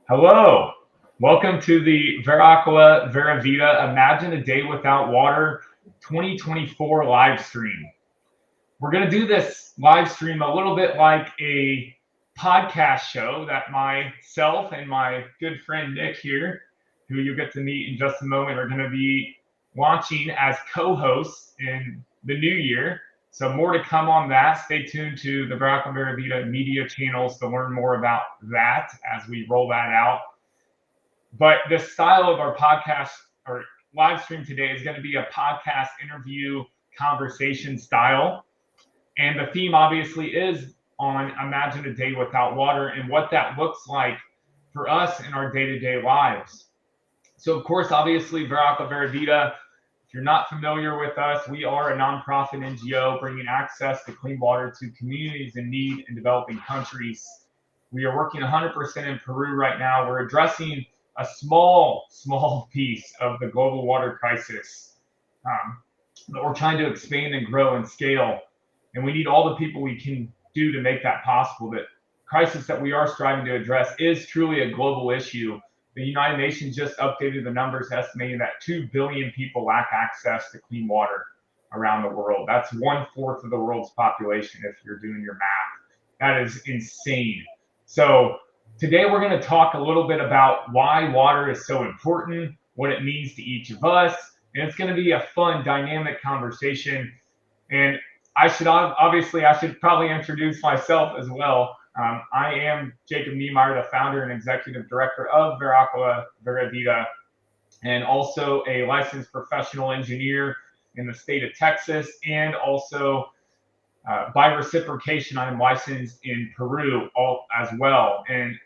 Hello, welcome to the Veracqua Vera Vida Imagine a Day Without Water 2024 live stream. We're going to do this live stream a little bit like a podcast show that myself and my good friend Nick here, who you'll get to meet in just a moment, are going to be launching as co-hosts in the new year. So more to come on that. Stay tuned to the Veracqua Vera Vida media channels to learn more about that as we roll that out. But the style of our podcast or live stream today is going to be a podcast interview conversation style. And the theme obviously is on Imagine a Day Without Water and what that looks like for us in our day-to-day lives. So, of course, obviously, Veracqua Vera Vida, if you're not familiar with us, we are a nonprofit NGO bringing access to clean water to communities in need in developing countries. We are working 100% in Peru right now. We're addressing a small piece of the global water crisis that we're trying to expand and grow and scale. And we need all the people we can do to make that possible. The crisis that we are striving to address is truly a global issue. The United Nations just updated the numbers, estimating that 2 billion people lack access to clean water around the world. That's 1/4 of the world's population if you're doing your math. That is insane. So today we're going to talk a little bit about why water is so important, what it means to each of us, and it's going to be a fun, dynamic conversation. And I should probably introduce myself as well. I am Jacob Niemeyer, the founder and executive director of Veracqua Vera Vida, and also a licensed professional engineer in the state of Texas, and also by reciprocation, I am licensed in Peru as well. And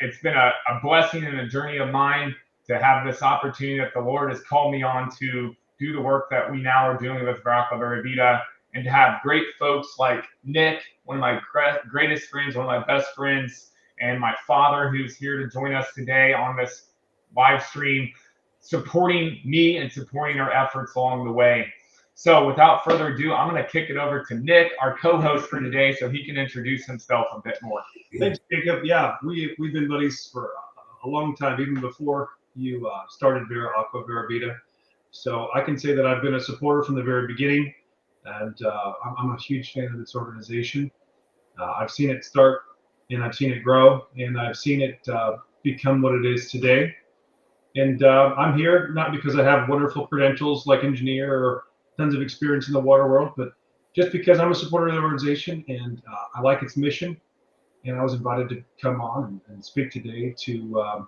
it's been a blessing and a journey of mine to have this opportunity that the Lord has called me on to do the work that we now are doing with Veracqua Vera Vida, and to have great folks like Nick, one of my greatest friends, one of my best friends, and my father, who's here to join us today on this live stream, supporting me and supporting our efforts along the way. So without further ado, I'm going to kick it over to Nick, our co-host for today, so he can introduce himself a bit more. Thanks, Jacob. Yeah, we've been buddies for a long time, even before you started Veracqua Vera Vida. So I can say that I've been a supporter from the very beginning, and I'm a huge fan of this organization. I've seen it start, and I've seen it grow, and I've seen it become what it is today. And I'm here not because I have wonderful credentials like engineer or tons of experience in the water world, but just because I'm a supporter of the organization, and I like its mission. And I was invited to come on and speak today to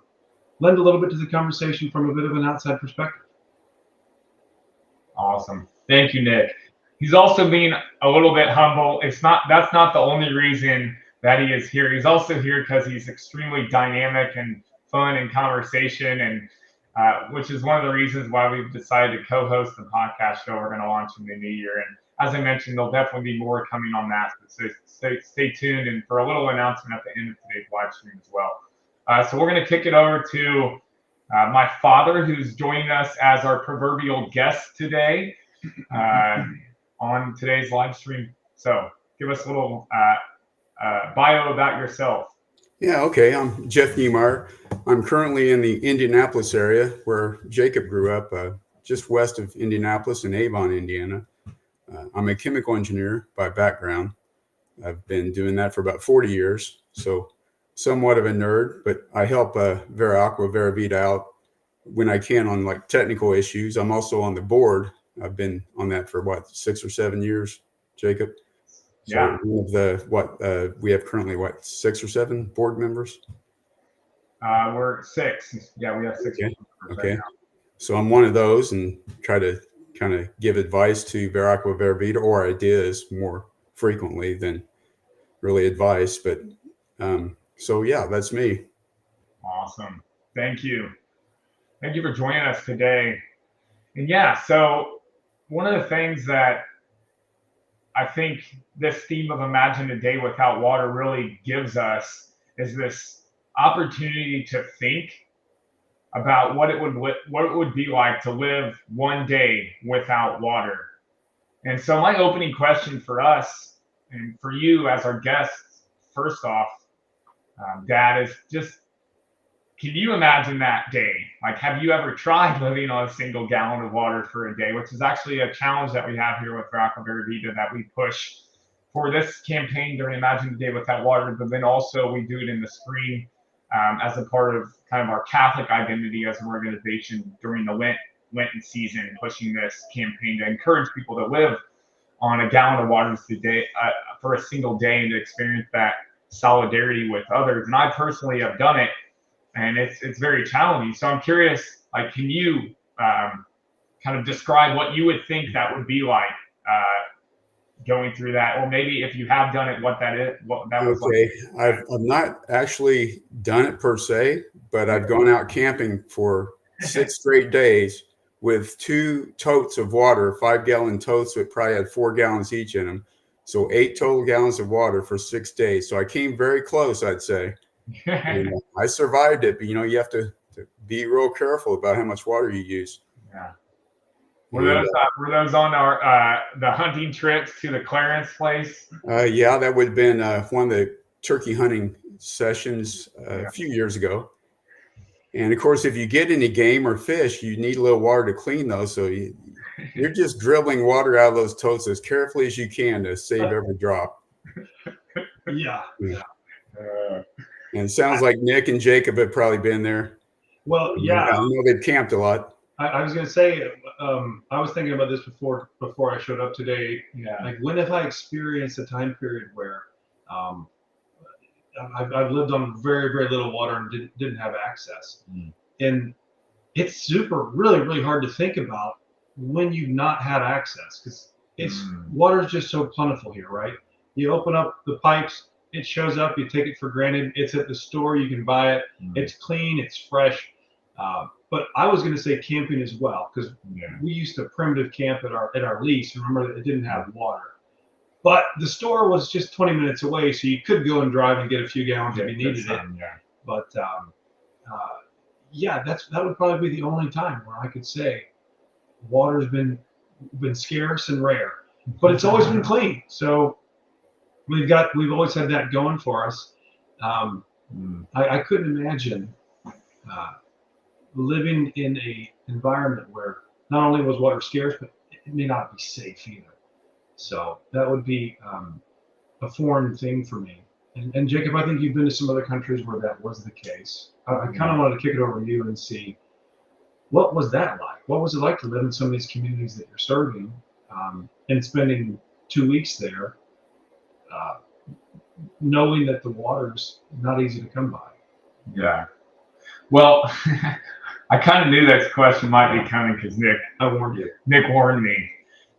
lend a little bit to the conversation from a bit of an outside perspective. Awesome. Thank you, Nick. He's also being a little bit humble. That's not the only reason that he is here. He's also here because he's extremely dynamic and fun in conversation, and which is one of the reasons why we've decided to co-host the podcast show we're going to launch in the new year. And as I mentioned, there'll definitely be more coming on that. So stay tuned, and for a little announcement at the end of today's live stream as well. So we're going to kick it over to my father, who's joining us as our proverbial guest today on today's live stream. So give us a little bio about yourself. Yeah, okay. I'm Jeff Niemeyer. I'm currently in the Indianapolis area where Jacob grew up, just west of Indianapolis in Avon, Indiana. I'm a chemical engineer by background. I've been doing that for about 40 years, so somewhat of a nerd, but I help Veracqua Vera Vida out when I can on like technical issues. I'm also on the board. I've been on that for 6 or 7 years, Jacob. So yeah. One of the we have currently 6 or 7 board members. We're 6. Yeah, we have 6. Okay. Right now. So I'm one of those, and try to kind of give advice to Veracqua Vera Vida, or ideas more frequently than really advice. But so yeah, that's me. Awesome. Thank you. Thank you for joining us today. And yeah, so one of the things that I think this theme of Imagine a Day Without Water really gives us is this opportunity to think about what it would be like to live one day without water. And so my opening question for us and for you as our guests, first off, Dad, is just can you imagine that day? Like, have you ever tried living on a single gallon of water for a day, which is actually a challenge that we have here with Veracruz Vera that we push for this campaign during Imagine a Day Without Water, but then also we do it in the spring as a part of kind of our Catholic identity as an organization during the Lenten season, pushing this campaign to encourage people to live on a gallon of water a day for a single day and to experience that solidarity with others. And I personally have done it, and it's very challenging. So I'm curious, like, can you kind of describe what you would think that would be like going through that, or maybe if you have done it, what that was Okay, like? I've not actually done it per se, but I've gone out camping for 6 straight days with 2 totes of water, 5-gallon totes that probably had 4 gallons each in them. So 8 total gallons of water for 6 days. So I came very close, I'd say. And I survived it, but you have to be real careful about how much water you use. Yeah. Were those on our the hunting trips to the Clarence place? Yeah, that would have been one of the turkey hunting sessions a few years ago. And of course, if you get any game or fish, you need a little water to clean those. So you're just dribbling water out of those totes as carefully as you can to save every drop. Yeah. And it sounds like Nick and Jacob have probably been there. Well, yeah. I know they've camped a lot. I was going to say, I was thinking about this before I showed up today. Yeah. Like, when have I experienced a time period where I've lived on very, very little water and didn't have access? And it's really, really hard to think about when you've not had access, because water's just so plentiful here, right? You open up the pipes, it shows up, you take it for granted. It's at the store, you can buy it. It's clean, it's fresh. But I was going to say camping as well, because we used to primitive camp at our lease. And remember that it didn't have water, but the store was just 20 minutes away, so you could go and drive and get a few gallons if you needed it. But that would probably be the only time where I could say water's been scarce and rare, but it's always been clean. So we've always had that going for us. I couldn't imagine living in a environment where not only was water scarce, but it may not be safe either. So that would be a foreign thing for me. And Jacob, I think you've been to some other countries where that was the case. I kind of wanted to kick it over to you and see, what was that like? What was it like to live in some of these communities that you're serving, and spending 2 weeks there, knowing that the water's not easy to come by? Yeah. Well, I kind of knew that question might be coming because Nick warned me.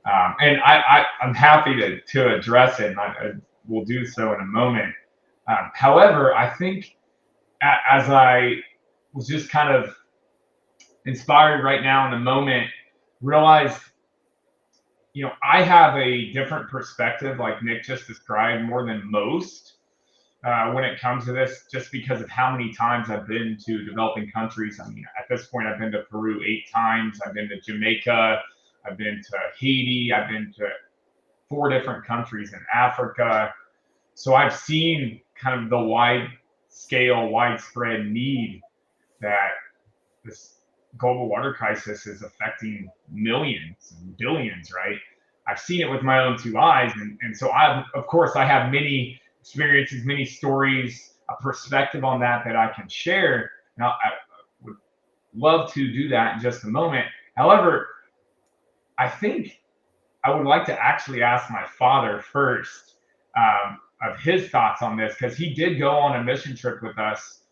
And I'm happy to address it, and I will do so in a moment. However, I think as I was just kind of inspired right now in the moment, realized, I have a different perspective, like Nick just described, more than most when it comes to this, just because of how many times I've been to developing countries. I mean, at this point, I've been to Peru 8 times. I've been to Jamaica. I've been to Haiti. I've been to 4 different countries in Africa. So I've seen kind of the widespread need that this global water crisis is affecting millions and billions, right? I've seen it with my own 2 eyes. And so I have many experiences, many stories, a perspective on that I can share. Now, I would love to do that in just a moment. However, I think I would like to actually ask my father first of his thoughts on this, because he did go on a mission trip with us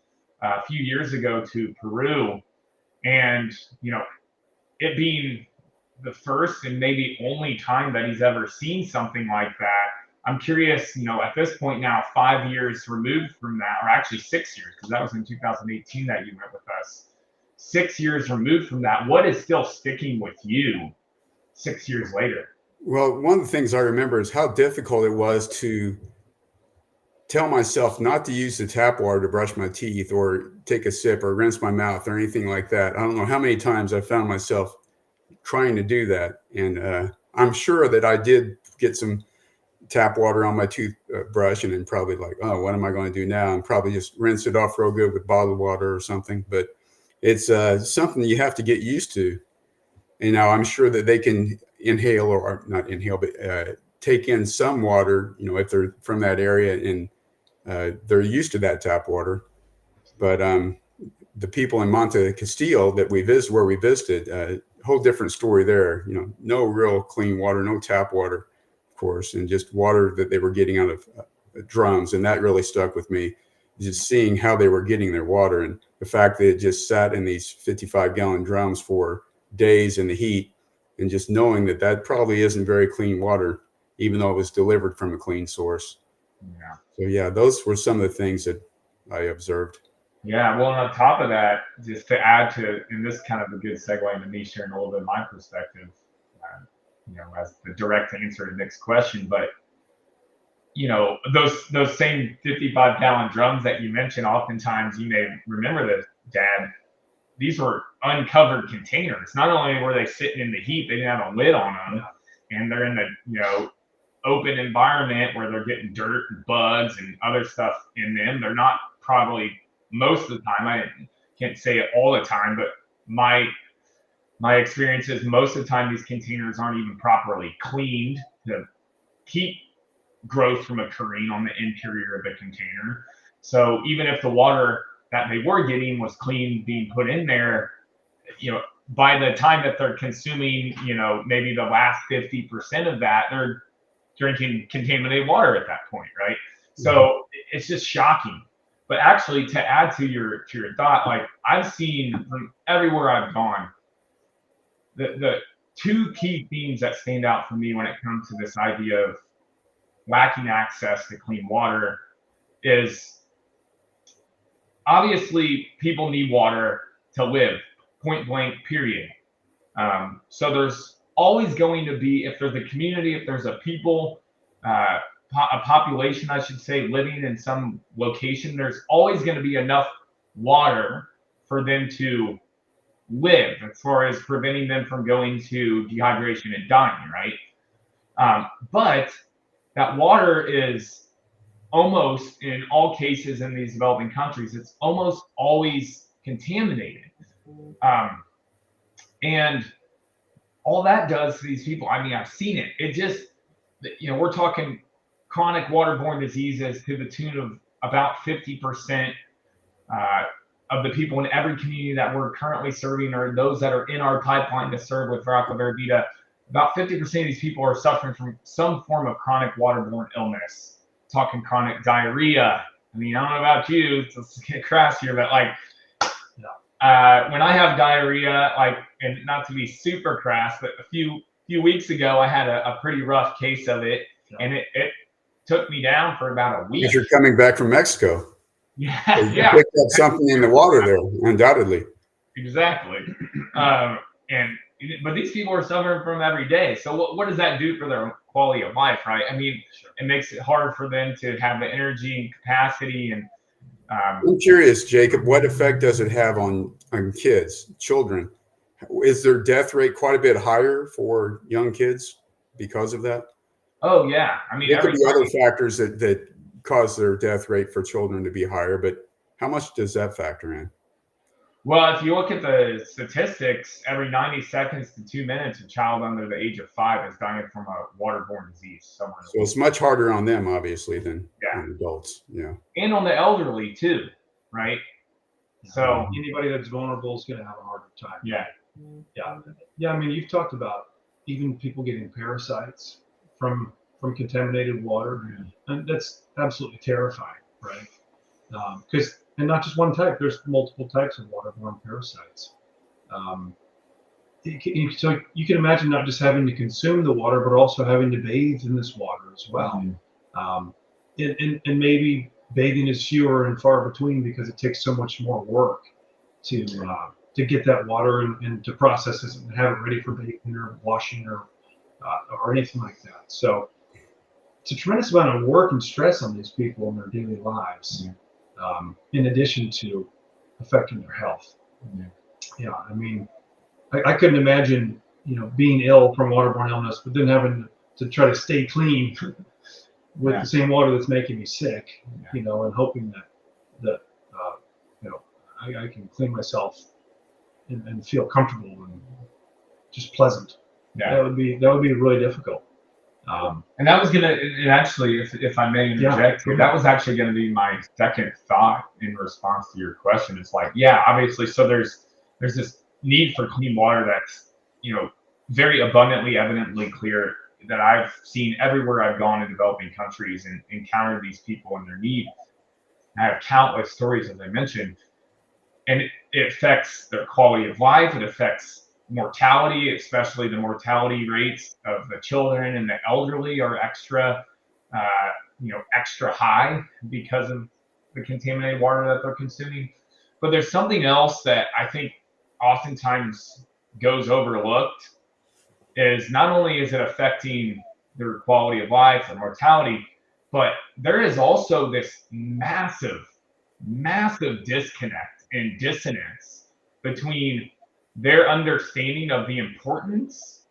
a few years ago to Peru. And, it being the first and maybe only time that he's ever seen something like that, I'm curious, at this point now, 5 years removed from that, or actually 6 years, because that was in 2018 that you went with us. 6 years removed from that, what is still sticking with you 6 years later? Well, one of the things I remember is how difficult it was to tell myself not to use the tap water to brush my teeth or take a sip or rinse my mouth or anything like that. I don't know how many times I found myself trying to do that. And I'm sure that I did get some tap water on my toothbrush and then probably like, oh, what am I going to do now? And probably just rinse it off real good with bottled water or something. But it's something you have to get used to. And now I'm sure that they can inhale or not inhale, but take in some water, if they're from that area and they're used to that tap water. But the people in Monte Castillo that where we visited, whole different story there. No real clean water, no tap water, of course, and just water that they were getting out of drums. And that really stuck with me, just seeing how they were getting their water and the fact that it just sat in these 55-gallon drums for days in the heat, and just knowing that that probably isn't very clean water, even though it was delivered from a clean source. Yeah. So yeah, those were some of the things that I observed. Yeah, well, on top of that, just to add to, and this is kind of a good segue into me sharing a little bit of my perspective, as the direct answer to Nick's question, but those same 55-gallon drums that you mentioned, oftentimes you may remember this, Dad. These were uncovered containers. Not only were they sitting in the heat, they didn't have a lid on them, and they're in the open environment where they're getting dirt and bugs and other stuff in them. They're not probably most of the time. I can't say it all the time, but my experience is most of the time these containers aren't even properly cleaned to keep growth from occurring on the interior of the container. So even if the water that they were getting was clean being put in there, by the time that they're consuming, maybe the last 50% of that, they're drinking contaminated water at that point, right? So it's just shocking. But actually, to add to your thought, like I've seen from everywhere I've gone, the two key themes that stand out for me when it comes to this idea of lacking access to clean water is, obviously, people need water to live, point blank, period. So there's always going to be, if there's a community, if there's a people, a population, I should say, living in some location, there's always going to be enough water for them to live, as far as preventing them from going to dehydration and dying, right? But that water is almost, in all cases in these developing countries, it's almost always contaminated. And all that does to these people, I mean, I've seen it. It just, we're talking chronic waterborne diseases to the tune of about 50% of the people in every community that we're currently serving, or those that are in our pipeline to serve with Veracruz Vera Vida. About 50% of these people are suffering from some form of chronic waterborne illness. Talking chronic diarrhea. I mean, I don't know about you, let's get crass here, but when I have diarrhea, and not to be super crass, but a few weeks ago, I had a pretty rough case of it, and it took me down for about a week. Because you're coming back from Mexico. Yeah, you picked up something in the water there, undoubtedly. Exactly. But these people are suffering from every day. So what does that do for their quality of life, right? I mean, it makes it hard for them to have the energy and capacity. And I'm curious, Jacob, what effect does it have on kids, children? Is their death rate quite a bit higher for young kids because of that? Oh, yeah. I mean, there could be other factors that cause their death rate for children to be higher, but how much does that factor in? Well, if you look at the statistics, every 90 seconds to 2 minutes, a child under the age of 5 is dying from a waterborne disease somewhere. So it's much harder on them, obviously, than on adults. Yeah. And on the elderly, too, right? So anybody that's vulnerable is going to have a harder time. Yeah. Yeah. I mean, you've talked about even people getting parasites from contaminated water, and that's absolutely terrifying, right? Because and not just one type. There's multiple types of waterborne parasites. So you can imagine not just having to consume the water, but also having to bathe in this water as well. And maybe bathing is fewer and far between because it takes so much more work to get that water and to process it and have it ready for bathing or washing or anything like that. So it's a tremendous amount of work and stress on these people in their daily lives. In addition to affecting their health. Yeah, I mean, I couldn't imagine, being ill from waterborne illness, but then having to try to stay clean with Yeah. the same water that's making me sick, Yeah. you know, and hoping that you know, I can clean myself and feel comfortable and just pleasant. Yeah. That would be really difficult. And that was and actually, if I may interject here, that was actually gonna be my second thought in response to your question. It's like, yeah, obviously, so there's this need for clean water that's, you know, very abundantly, evidently clear, that I've seen everywhere I've gone in developing countries and encountered these people and their need. I have countless stories, as I mentioned, and it affects their quality of life. It affects mortality, especially the mortality rates of the children and the elderly are extra, extra high because of the contaminated water that they're consuming. But there's something else that I think oftentimes goes overlooked, is not only is it affecting their quality of life and mortality, but there is also this massive disconnect and dissonance between their understanding of the importance,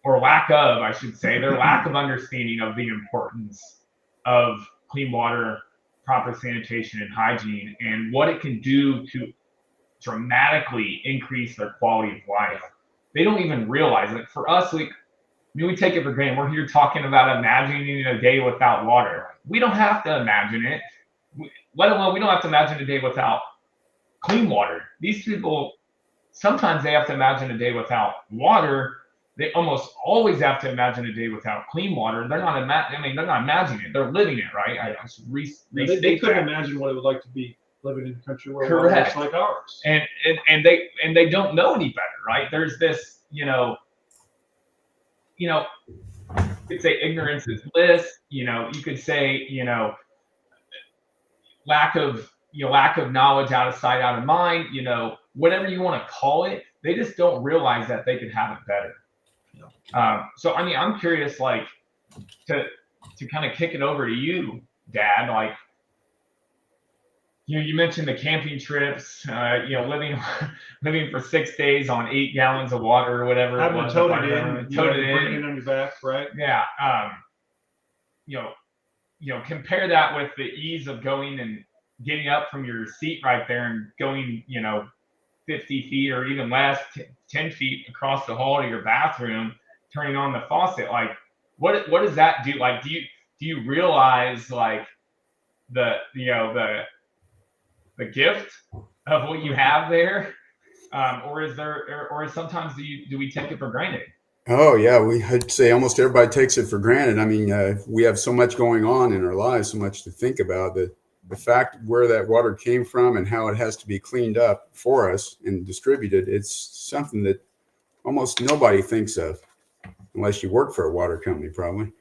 or lack of, I should say, their lack of understanding of the importance of clean water, proper sanitation and hygiene, and what it can do to dramatically increase their quality of life. They don't even realize it. For us, we take it for granted. We're here talking about imagining a day without water. We don't have to imagine it. Let alone, we don't have to imagine a day without clean water. These people, sometimes they have to imagine a day without water. They almost always have to imagine a day without clean water. They're not imagining it. They're living it, right? I should they couldn't imagine what it would like to be living in a country where water Correct. is like ours. And they don't know any better, right? There's this, you could say ignorance is bliss. You could say, lack of knowledge, out of sight, out of mind, whatever you want to call it. They just don't realize that they could have it better. So I mean, I'm curious, like, to kind of kick it over to you, Dad. Like, you mentioned the camping trips, living for 6 days on 8 gallons of water or whatever. Having to tote it in, bring it on your back, right? Yeah. Compare that with the ease of going and getting up from your seat right there and going, 50 feet or even less, 10 feet across the hall to your bathroom, turning on the faucet. Like, what does that do? Like, do you realize, like, the gift of what you have there, or is sometimes do we take it for granted? Oh yeah, I'd say almost everybody takes it for granted. I mean, we have so much going on in our lives, so much to think about. The fact where that water came from and how it has to be cleaned up for us and distributed, it's something that almost nobody thinks of, unless you work for a water company, probably.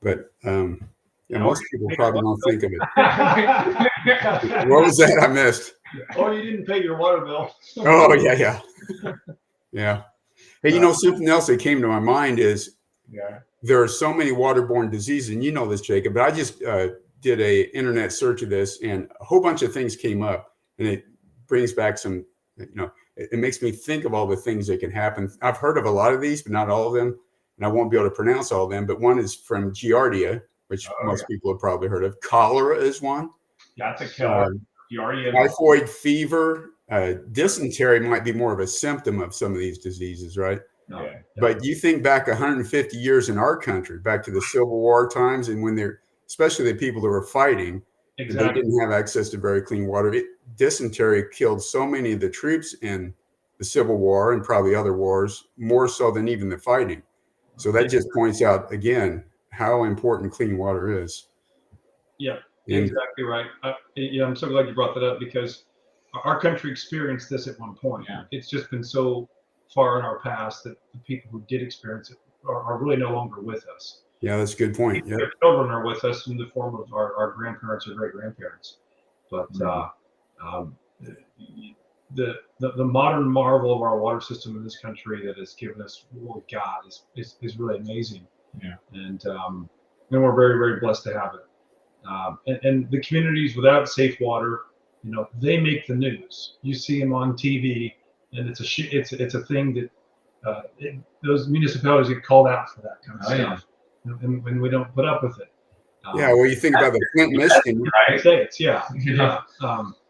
But most people probably don't think of it. What was that I missed? Or you didn't pay your water bill. Oh yeah. Hey, something else that came to my mind is there are so many waterborne diseases, and you know this, Jacob, but I just did a internet search of this, and a whole bunch of things came up, and it brings back some, it makes me think of all the things that can happen. I've heard of a lot of these, but not all of them, and I won't be able to pronounce all of them, but one is from Giardia, which most people have probably heard of. Cholera is one. That's a killer. Giardia. Typhoid fever. Dysentery might be more of a symptom of some of these diseases, right? Yeah. But you think back 150 years in our country, back to the Civil War times, and when especially the people that were fighting, they didn't have access to very clean water. Dysentery killed so many of the troops in the Civil War and probably other wars, more so than even the fighting. So that just points out again how important clean water is. Yeah, exactly right. I'm so glad you brought that up, because our country experienced this at one point. Yeah. It's just been so far in our past that the people who did experience it are really no longer with us. Yeah, that's a good point. Their children are with us in the form of our grandparents or great grandparents. But the modern marvel of our water system in this country that has given us what we got is really amazing. Yeah. And we're very, very blessed to have it. And the communities without safe water, they make the news. You see them on TV, and it's a thing that those municipalities get called out for that kind of Oh, yeah. stuff, and we don't put up with it. Yeah, well, you think about the Flint, Michigan. United States, yeah.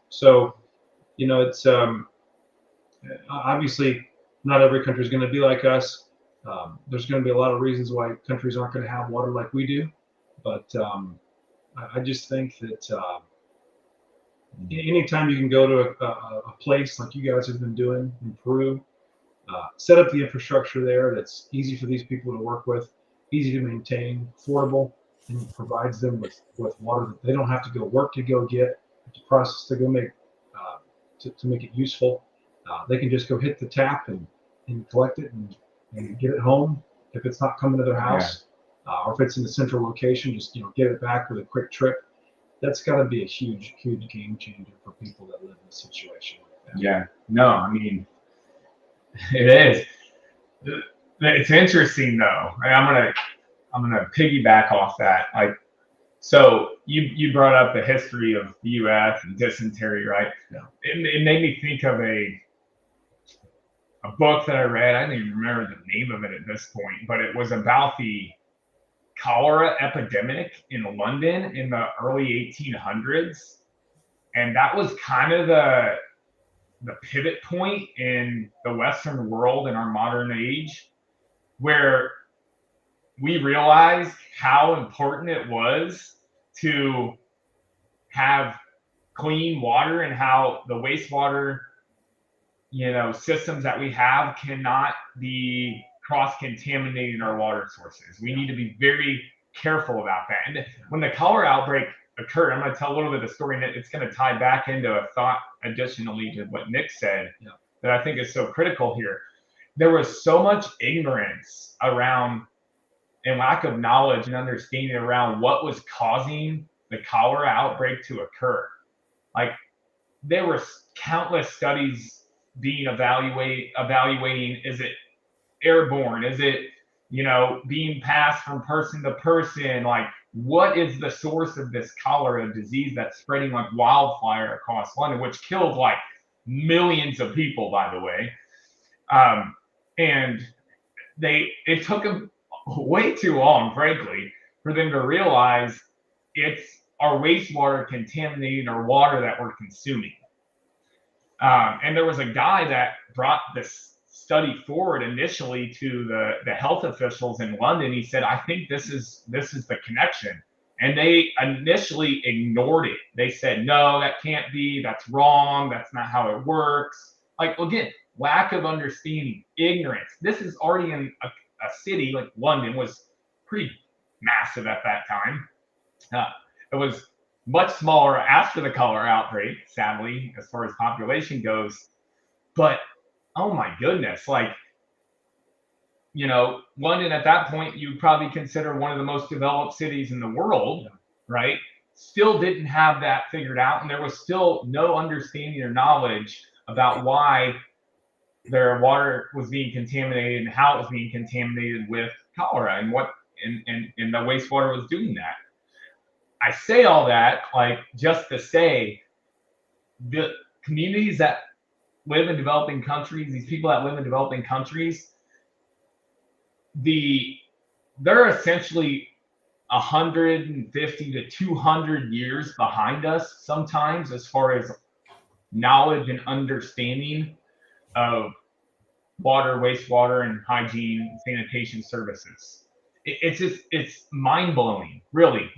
So, it's obviously not every country is going to be like us. There's going to be a lot of reasons why countries aren't going to have water like we do, but I just think that anytime you can go to a place like you guys have been doing in Peru, set up the infrastructure there that's easy for these people to work with, easy to maintain, affordable, and provides them with water that they don't have to go work to go get, to process to go make to make it useful. They can just go hit the tap and collect it and get it home if it's not coming to their house, or if it's in a central location, just get it back with a quick trip. That's got to be a huge game changer for people that live in a situation like that. Yeah, no, I mean, it is. It's interesting though. I'm gonna piggyback off that. Like, so you brought up the history of the U.S. and dysentery, right? Yeah. It made me think of a book that I read. I don't even remember the name of it at this point, but it was about the cholera epidemic in London in the early 1800s, and that was kind of the pivot point in the Western world in our modern age, where we realized how important it was to have clean water and how the wastewater systems that we have cannot be cross-contaminating our water sources. We need to be very careful about that. And when the cholera outbreak occurred, I'm going to tell a little bit of the story, and it's going to tie back into a thought additionally to what Nick said that I think is so critical here. There was so much ignorance around and lack of knowledge and understanding around what was causing the cholera outbreak to occur. Like, there were countless studies being evaluating, is it airborne? Is it, being passed from person to person? Like, what is the source of this cholera disease that's spreading like wildfire across London, which killed like millions of people, by the way? And it took them way too long, frankly, for them to realize it's our wastewater contaminating our water that we're consuming. And there was a guy that brought this study forward initially to the health officials in London. He said, I think this is the connection. And they initially ignored it. They said, no, that can't be, that's wrong, that's not how it works. Like, again, lack of understanding, ignorance. This is already in a city like London, was pretty massive at that time. It was much smaller after the cholera outbreak, sadly, as far as population goes. But oh my goodness, like, London at that point, you probably consider one of the most developed cities in the world, right? Still didn't have that figured out, and there was still no understanding or knowledge about why their water was being contaminated and how it was being contaminated with cholera and what and the wastewater was doing that. I say all that like just to say the communities that live in developing countries, these people that live in developing countries, they're essentially 150 to 200 years behind us sometimes as far as knowledge and understanding of water, wastewater, and hygiene, sanitation services. It's mind-blowing, really.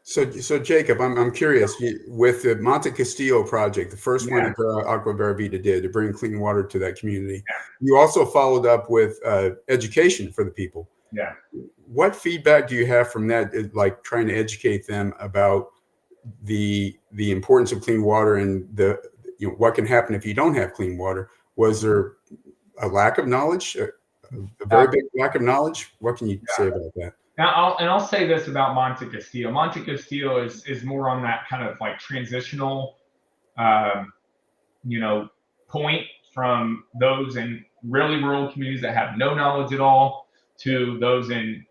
So Jacob, I'm curious. With the Monte Castillo project, the first one that Aqua Vera Vida did to bring clean water to that community, you also followed up with education for the people. Yeah. What feedback do you have from that? Like trying to educate them about the importance of clean water and what can happen if you don't have clean water? Was there a lack of knowledge, a very big lack of knowledge? What can you say about that? Now, I'll say this about Monte Castillo. Monte Castillo is more on that kind of like transitional, point from those in really rural communities that have no knowledge at all to those in,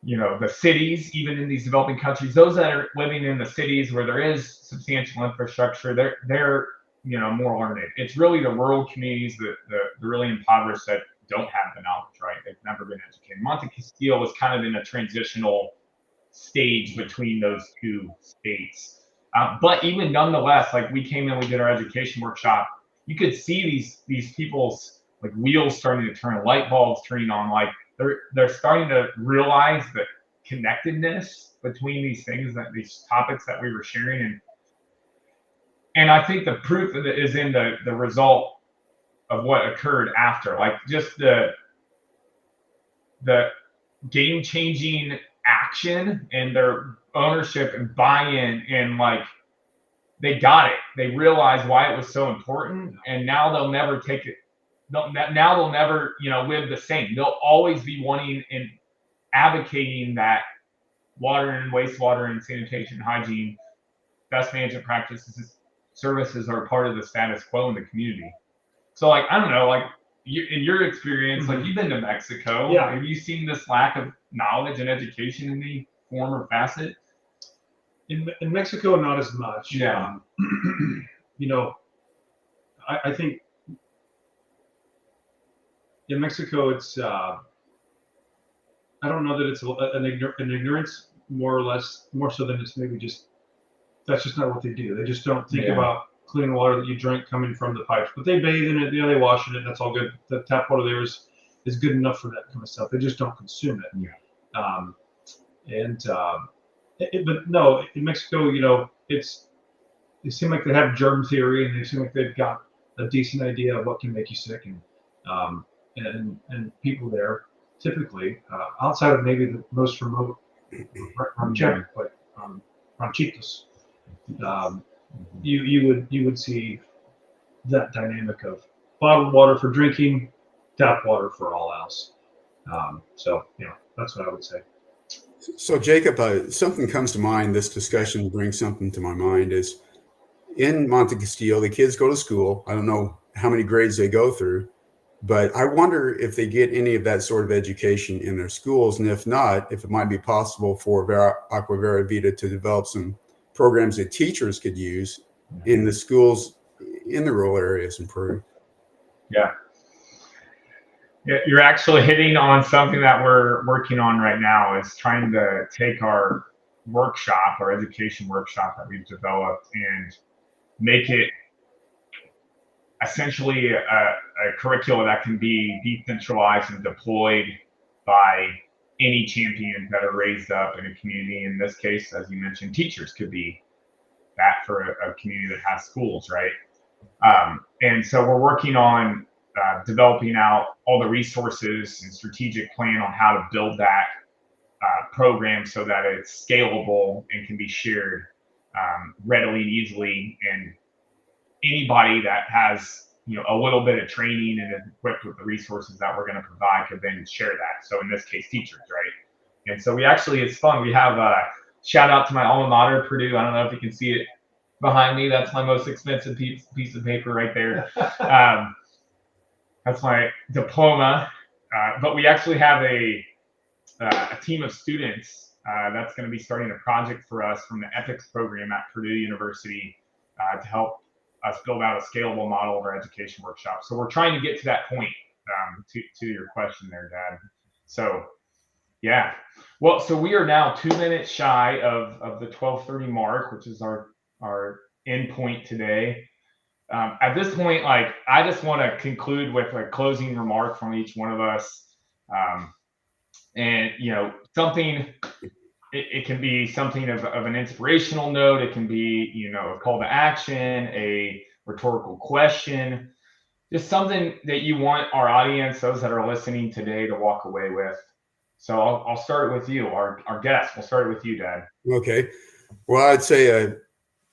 the cities, even in these developing countries. Those that are living in the cities where there is substantial infrastructure, they're more learned. It's really the rural communities, the really impoverished that don't have the knowledge, right? They've never been educated. Monte Castile was kind of in a transitional stage between those two states. But even nonetheless, like we came in, we did our education workshop. You could see these people's like wheels starting to turn, light bulbs turning on. Like they're starting to realize the connectedness between these things, that these topics that we were sharing, and I think the proof of it is in the result of what occurred after, like just the game changing action and their ownership and buy-in, and like they got it. They realized why it was so important, and now they'll never take it. Now they'll never, live the same. They'll always be wanting and advocating that water and wastewater and sanitation and hygiene, best management practices, services are part of the status quo in the community. So like, I don't know, like in your experience, like you've been to Mexico. Yeah. Have you seen this lack of knowledge and education in any form or facet? In Mexico, not as much. Yeah. I think in Mexico, it's I don't know that it's an ignorance, more so than it's maybe just that's just not what they do. They just don't think about clean water that you drink coming from the pipes. But they bathe in it, they wash in it. That's all good. The tap water there is good enough for that kind of stuff. They just don't consume it. Yeah. But no, in Mexico, they seem like they have germ theory, and they seem like they've got a decent idea of what can make you sick, and people there typically, outside of maybe the most remote ranchitos, you would see that dynamic of bottled water for drinking, tap water for all else. So that's what I would say. So Jacob, something comes to mind. This discussion brings something to my mind. Is in Monte Castile, the kids go to school. I don't know how many grades they go through, but I wonder if they get any of that sort of education in their schools, and if not, if it might be possible for Aqua Vera Vida to develop some programs that teachers could use in the schools in the rural areas in Peru. Yeah. You're actually hitting on something that we're working on right now, is trying to take our workshop, our education workshop that we've developed, and make it essentially a curriculum that can be decentralized and deployed by any champions that are raised up in a community. In this case, as you mentioned, teachers could be that for a community that has schools, right? And so we're working on developing out all the resources and strategic plan on how to build that program so that it's scalable and can be shared readily and easily. And anybody that has a little bit of training and is equipped with the resources that we're going to provide could then share that. So in this case, teachers, right? And so it's fun. We have a shout out to my alma mater, Purdue. I don't know if you can see it behind me. That's my most expensive piece of paper right there. That's my diploma. But we actually have a team of students that's going to be starting a project for us from the ethics program at Purdue University to help us build out a scalable model of our education workshop. So we're trying to get to that point, to your question there, Dad. So yeah. Well, so we are now 2 minutes shy of the 12:30 mark, which is our end point today. At this point, like, I just want to conclude with a closing remark from each one of us. And, something, it can be something of an inspirational note. It can be, a call to action, a rhetorical question, just something that you want our audience, those that are listening today, to walk away with. So I'll start with you, our guest. We'll start with you, Dad. Okay. Well, I'd say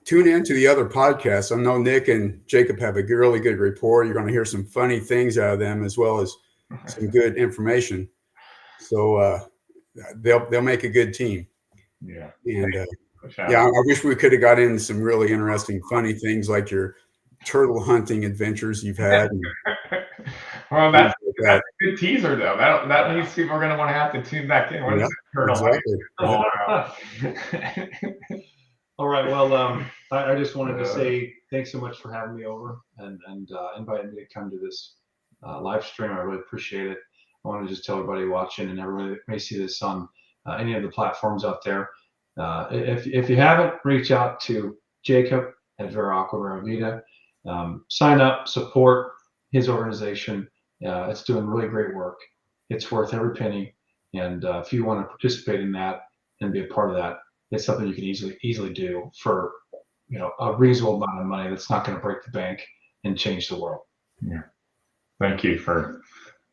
tune in to the other podcasts. I know Nick and Jacob have a really good rapport. You're going to hear some funny things out of them, as well as some good information. So they'll make a good team. Yeah. And I wish we could have got into some really interesting, funny things like your turtle hunting adventures you've had. Well, that's a good teaser, though. That means people are going to want to have to tune back in. What is it? Turtle hunting. All right. Well, I just wanted to say thanks so much for having me over and inviting me to come to this live stream. I really appreciate it. I want to just tell everybody watching and everybody that may see this on any of the platforms out there. If you haven't, reach out to Jacob at Vera Aqua Vera Vida. Sign up, support his organization. It's doing really great work. It's worth every penny. And if you want to participate in that and be a part of that, it's something you can easily do for a reasonable amount of money that's not going to break the bank and change the world. Yeah. Thank you for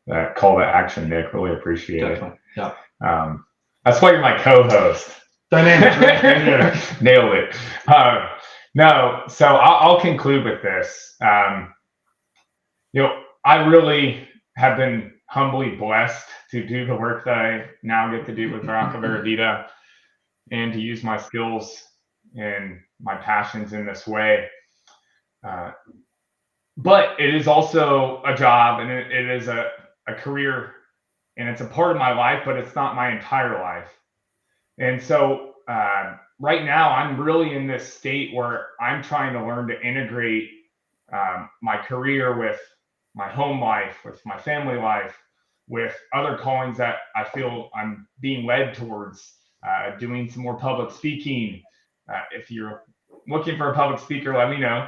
that call to action, Nick. Really appreciate Definitely. it. Yeah. That's why you're my co-host. Dynamic, right? Nailed it. No, so I'll conclude with this. I really have been humbly blessed to do the work that I now get to do with Vera Aqua Vera Vida, and to use my skills and my passions in this way. But it is also a job, and it is a career, and it's a part of my life, but it's not my entire life. And so right now, I'm really in this state where I'm trying to learn to integrate my career with my home life, with my family life, with other callings that I feel I'm being led towards, doing some more public speaking. If you're looking for a public speaker, let me know.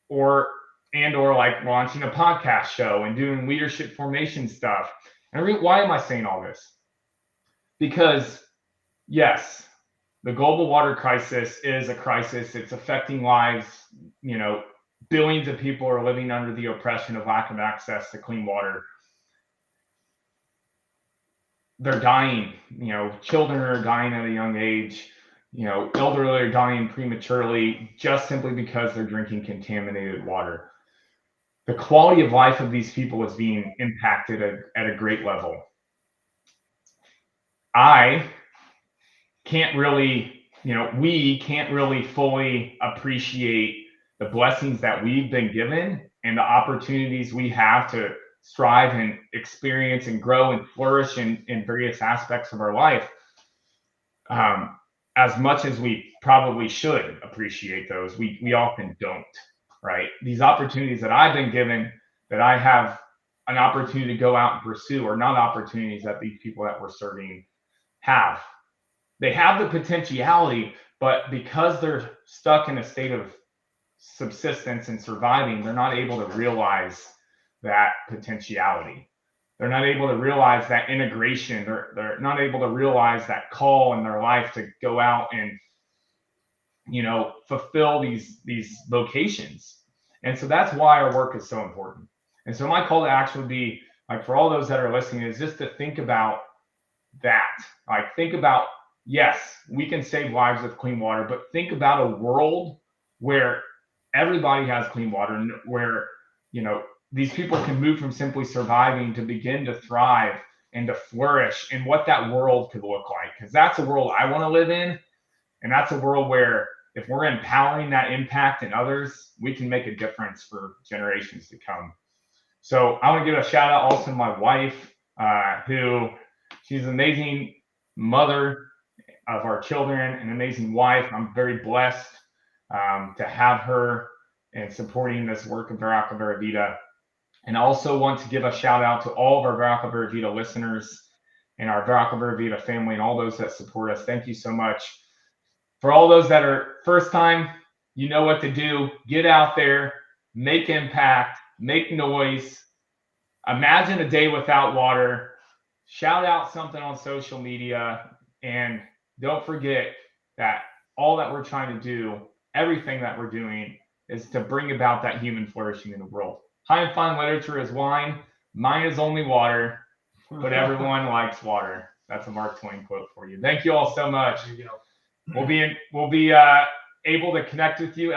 Or like launching a podcast show and doing leadership formation stuff. And why am I saying all this? Because yes, the global water crisis is a crisis. It's affecting lives. Billions of people are living under the oppression of lack of access to clean water. They're dying. Children are dying at a young age. Elderly are dying prematurely just simply because they're drinking contaminated water. The quality of life of these people is being impacted at a great level. I can't really, we can't really fully appreciate the blessings that we've been given and the opportunities we have to strive and experience and grow and flourish in various aspects of our life. As much as we probably should appreciate those, we often don't, right? These opportunities that I've been given, that I have an opportunity to go out and pursue, are not opportunities that these people that we're serving have. They have the potentiality, but because they're stuck in a state of subsistence and surviving, they're not able to realize that potentiality. They're not able to realize that integration. They're not able to realize that call in their life to go out and, fulfill these vocations. And so that's why our work is so important. And so my call to action would be, like, for all those that are listening, is just to think about that. Like, think about, yes, we can save lives with clean water, but think about a world where everybody has clean water, and where, these people can move from simply surviving to begin to thrive and to flourish, and what that world could look like. Because that's a world I want to live in. And that's a world where, if we're empowering that impact in others, we can make a difference for generations to come. So I want to give a shout out also to my wife, who, she's an amazing mother of our children, an amazing wife. I'm very blessed to have her and supporting this work of Vera Aqua Vera Vida. And I also want to give a shout out to all of our Vera Aqua Vera Vida listeners and our Vera Aqua Vera Vida family and all those that support us. Thank you so much. For all those that are first time, you know what to do. Get out there, make impact, make noise. Imagine a day without water. Shout out something on social media. And don't forget that all that we're trying to do, everything that we're doing, is to bring about that human flourishing in the world. High and fine literature is wine. Mine is only water, but everyone likes water. That's a Mark Twain quote for you. Thank you all so much. We'll be able to connect with you.